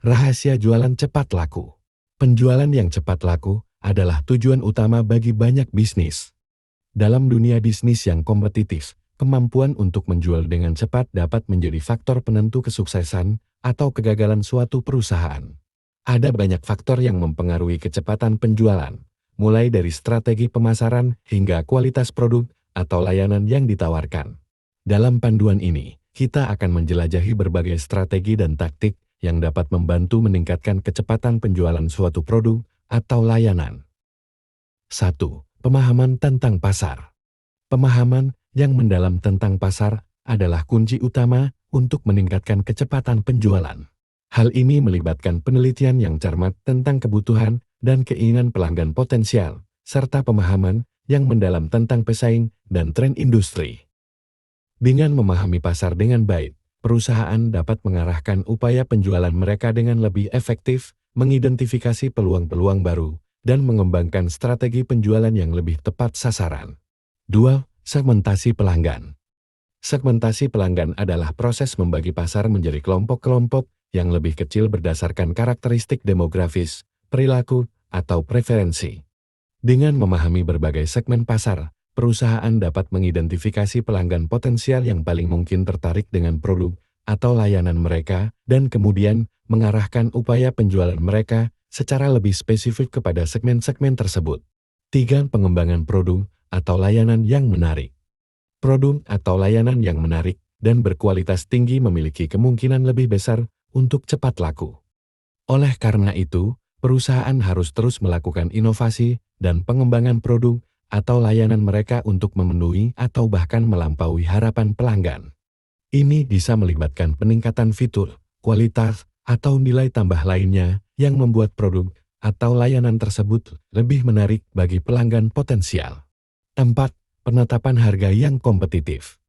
Rahasia jualan cepat laku. Penjualan yang cepat laku adalah tujuan utama bagi banyak bisnis. Dalam dunia bisnis yang kompetitif, kemampuan untuk menjual dengan cepat dapat menjadi faktor penentu kesuksesan atau kegagalan suatu perusahaan. Ada banyak faktor yang mempengaruhi kecepatan penjualan, mulai dari strategi pemasaran hingga kualitas produk atau layanan yang ditawarkan. Dalam panduan ini, kita akan menjelajahi berbagai strategi dan taktik yang dapat membantu meningkatkan kecepatan penjualan suatu produk atau layanan. 1. Pemahaman tentang pasar. Pemahaman yang mendalam tentang pasar adalah kunci utama untuk meningkatkan kecepatan penjualan. Hal ini melibatkan penelitian yang cermat tentang kebutuhan dan keinginan pelanggan potensial, serta pemahaman yang mendalam tentang pesaing dan tren industri. Dengan memahami pasar dengan baik, perusahaan dapat mengarahkan upaya penjualan mereka dengan lebih efektif, mengidentifikasi peluang-peluang baru, dan mengembangkan strategi penjualan yang lebih tepat sasaran. 2. Segmentasi pelanggan. Segmentasi pelanggan adalah proses membagi pasar menjadi kelompok-kelompok yang lebih kecil berdasarkan karakteristik demografis, perilaku, atau preferensi. Dengan memahami berbagai segmen pasar, perusahaan dapat mengidentifikasi pelanggan potensial yang paling mungkin tertarik dengan produk atau layanan mereka dan kemudian mengarahkan upaya penjualan mereka secara lebih spesifik kepada segmen-segmen tersebut. 3. Pengembangan produk atau layanan yang menarik. Produk atau layanan yang menarik dan berkualitas tinggi memiliki kemungkinan lebih besar untuk cepat laku. Oleh karena itu, perusahaan harus terus melakukan inovasi dan pengembangan produk atau layanan mereka untuk memenuhi atau bahkan melampaui harapan pelanggan. Ini bisa melibatkan peningkatan fitur, kualitas, atau nilai tambah lainnya yang membuat produk atau layanan tersebut lebih menarik bagi pelanggan potensial. 4. Penetapan harga yang kompetitif.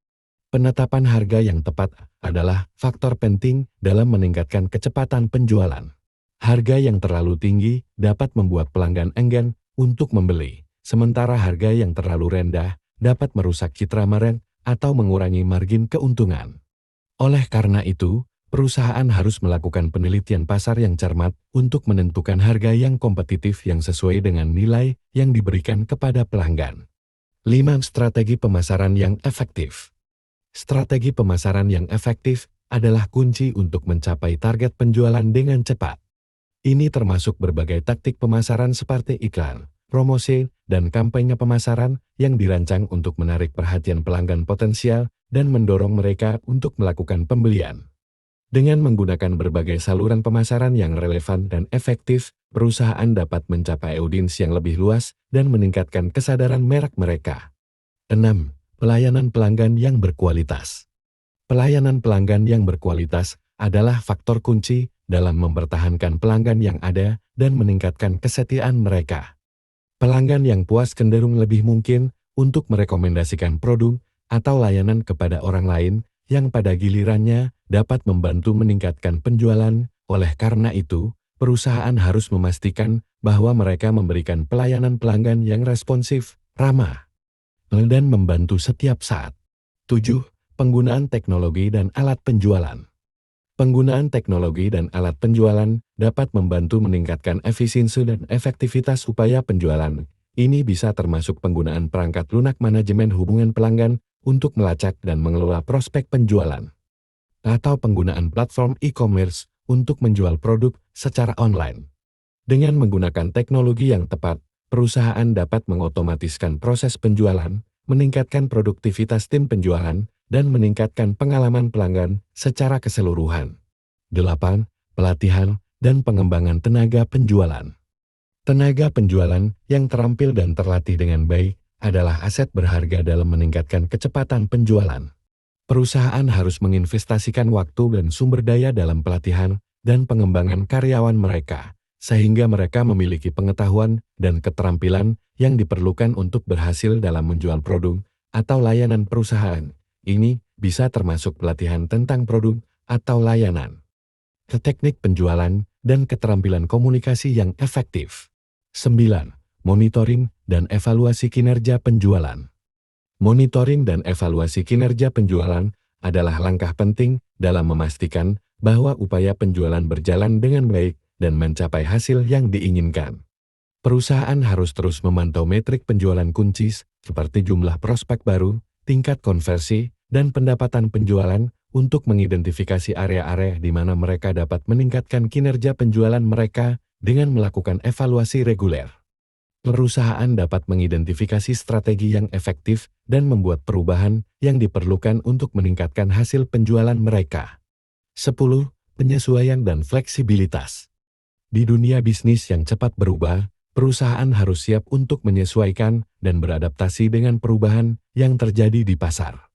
Penetapan harga yang tepat adalah faktor penting dalam meningkatkan kecepatan penjualan. Harga yang terlalu tinggi dapat membuat pelanggan enggan untuk membeli. Sementara harga yang terlalu rendah dapat merusak citra merek atau mengurangi margin keuntungan. Oleh karena itu, perusahaan harus melakukan penelitian pasar yang cermat untuk menentukan harga yang kompetitif yang sesuai dengan nilai yang diberikan kepada pelanggan. 5. Strategi pemasaran yang efektif. Strategi pemasaran yang efektif adalah kunci untuk mencapai target penjualan dengan cepat. Ini termasuk berbagai taktik pemasaran seperti iklan, promosi, dan kampanye pemasaran yang dirancang untuk menarik perhatian pelanggan potensial dan mendorong mereka untuk melakukan pembelian. Dengan menggunakan berbagai saluran pemasaran yang relevan dan efektif, perusahaan dapat mencapai audiens yang lebih luas dan meningkatkan kesadaran merek mereka. 6. Pelayanan pelanggan yang berkualitas. Pelayanan pelanggan yang berkualitas adalah faktor kunci dalam mempertahankan pelanggan yang ada dan meningkatkan kesetiaan mereka. Pelanggan yang puas cenderung lebih mungkin untuk merekomendasikan produk atau layanan kepada orang lain yang pada gilirannya dapat membantu meningkatkan penjualan. Oleh karena itu, perusahaan harus memastikan bahwa mereka memberikan pelayanan pelanggan yang responsif, ramah, dan membantu setiap saat. 7. Penggunaan teknologi dan alat penjualan. Penggunaan teknologi dan alat penjualan dapat membantu meningkatkan efisiensi dan efektivitas upaya penjualan. Ini bisa termasuk penggunaan perangkat lunak manajemen hubungan pelanggan untuk melacak dan mengelola prospek penjualan, atau penggunaan platform e-commerce untuk menjual produk secara online. Dengan menggunakan teknologi yang tepat, perusahaan dapat mengotomatiskan proses penjualan, meningkatkan produktivitas tim penjualan, dan meningkatkan pengalaman pelanggan secara keseluruhan. 8. Pelatihan dan pengembangan tenaga penjualan. Tenaga penjualan yang terampil dan terlatih dengan baik adalah aset berharga dalam meningkatkan kecepatan penjualan. Perusahaan harus menginvestasikan waktu dan sumber daya dalam pelatihan dan pengembangan karyawan mereka, sehingga mereka memiliki pengetahuan dan keterampilan yang diperlukan untuk berhasil dalam menjual produk atau layanan perusahaan. Ini bisa termasuk pelatihan tentang produk atau layanan, teknik penjualan, dan keterampilan komunikasi yang efektif. 9. Monitoring dan evaluasi kinerja penjualan. Monitoring dan evaluasi kinerja penjualan adalah langkah penting dalam memastikan bahwa upaya penjualan berjalan dengan baik dan mencapai hasil yang diinginkan. Perusahaan harus terus memantau metrik penjualan kunci seperti jumlah prospek baru, tingkat konversi, dan pendapatan penjualan untuk mengidentifikasi area-area di mana mereka dapat meningkatkan kinerja penjualan mereka dengan melakukan evaluasi reguler. Perusahaan dapat mengidentifikasi strategi yang efektif dan membuat perubahan yang diperlukan untuk meningkatkan hasil penjualan mereka. 10. Penyesuaian dan fleksibilitas. Di dunia bisnis yang cepat berubah, perusahaan harus siap untuk menyesuaikan dan beradaptasi dengan perubahan yang terjadi di pasar.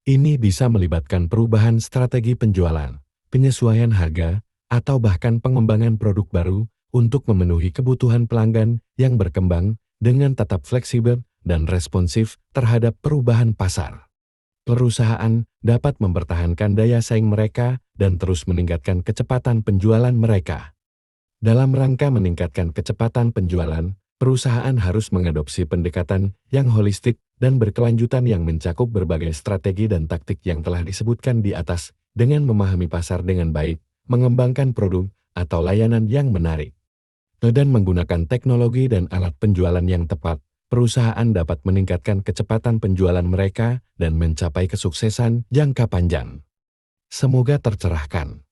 Ini bisa melibatkan perubahan strategi penjualan, penyesuaian harga, atau bahkan pengembangan produk baru untuk memenuhi kebutuhan pelanggan yang berkembang dengan tetap fleksibel dan responsif terhadap perubahan pasar. Perusahaan dapat mempertahankan daya saing mereka dan terus meningkatkan kecepatan penjualan mereka. Dalam rangka meningkatkan kecepatan penjualan, perusahaan harus mengadopsi pendekatan yang holistik dan berkelanjutan yang mencakup berbagai strategi dan taktik yang telah disebutkan di atas dengan memahami pasar dengan baik, mengembangkan produk atau layanan yang menarik. Dan menggunakan teknologi dan alat penjualan yang tepat, perusahaan dapat meningkatkan kecepatan penjualan mereka dan mencapai kesuksesan jangka panjang. Semoga tercerahkan.